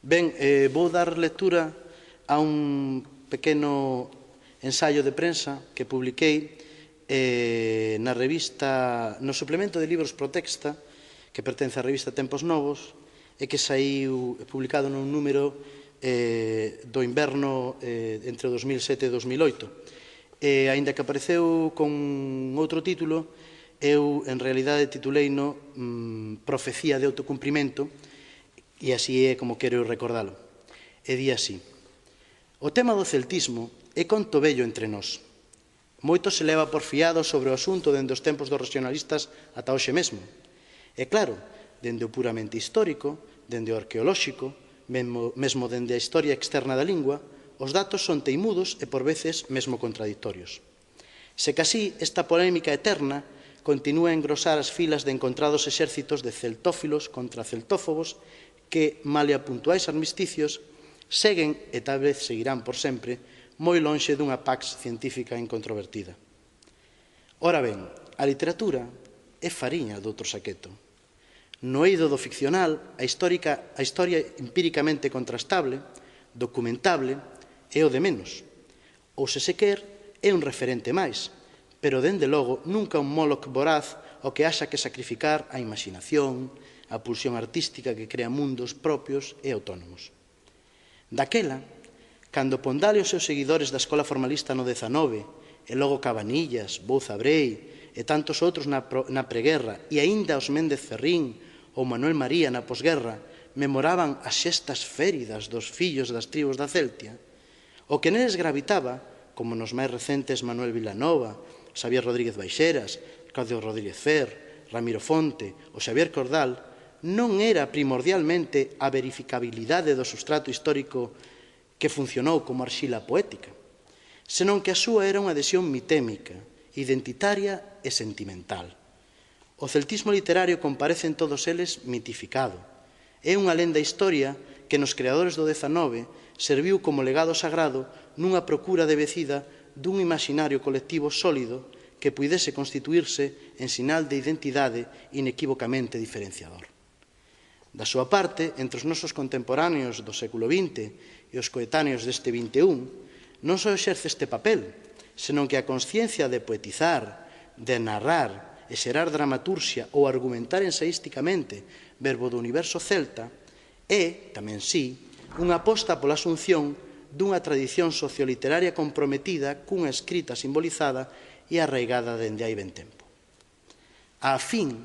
Ben, vou dar lectura a un pequeno ensaio de prensa que publiquei no suplemento de libros Protexta, que pertence á revista Tempos Novos, e que saiu publicado nun número do inverno entre 2007 e 2008. Aínda que apareceu con outro título, eu, en realidade, tituleino Profecía de autocumprimento, e así é como quero recordalo. E di así: o tema do celtismo é conto vello entre nós. Moito se leva por fiado sobre o asunto dende os tempos dos regionalistas ata hoxe mesmo. E claro, dende o puramente histórico, dende o arqueolóxico, mesmo dende a historia externa da lingua, os datos son teimudos e por veces mesmo contradictorios. Se casí, esta polémica eterna continúa a engrosar as filas de encontrados exércitos de celtófilos contra celtófobos que, malia puntuais armisticios, seguen, e tal vez seguirán por sempre, moi lonxe dunha pax científica incontrovertida. Ora ben, a literatura é fariña doutro saqueto. No eido do ficcional, a historia empíricamente contrastable, documentable, é o de menos. Ou, se quer, é un referente máis, pero, dende logo, nunca un Moloch voraz ao que haxa que sacrificar a imaginación, a pulsión artística que crea mundos propios e autónomos. Daquela, cando Pondal e os seus seguidores da escola formalista no XIX, e logo Cabanillas, Bouza Brei e tantos outros na preguerra, e aínda os Méndez Ferrín ou Manuel María na posguerra, memoraban as xestas féridas dos fillos das tribos da Celtia, o que neles gravitaba, como nos máis recentes Manuel Vilanova, Xavier Rodríguez Baixeras, Claudio Rodríguez Fer, Ramiro Fonte ou Xavier Cordal, non era primordialmente a verificabilidade do substrato histórico que funcionou como arxila poética, senón que a súa era unha adhesión mitémica, identitaria e sentimental. O celtismo literario comparece en todos eles mitificado. É unha lenda historia que nos creadores do XIX serviu como legado sagrado nunha procura devecida dun imaginario colectivo sólido que puidese constituirse en sinal de identidade inequívocamente diferenciador. Da súa parte, entre os nosos contemporáneos do século XX e os coetáneos deste XXI, non só exerce este papel, senón que a consciencia de poetizar, de narrar e xerar dramaturxia ou argumentar ensaísticamente verbo do universo celta é, tamén sí, unha aposta pola asunción dunha tradición socioliteraria comprometida cunha escrita simbolizada e arraigada dende hai ben tempo. A fin,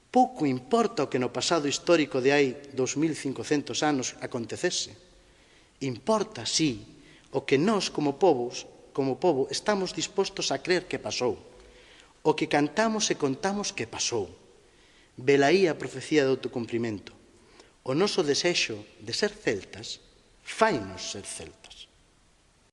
pouco importa o que no pasado histórico de hai 2500 anos acontecese. Importa, sí, o que nós, como povo, estamos dispostos a crer que pasou, o que cantamos e contamos que pasou. Velaí a profecía de autocumprimento. O noso desexo de ser celtas fainos ser celtas.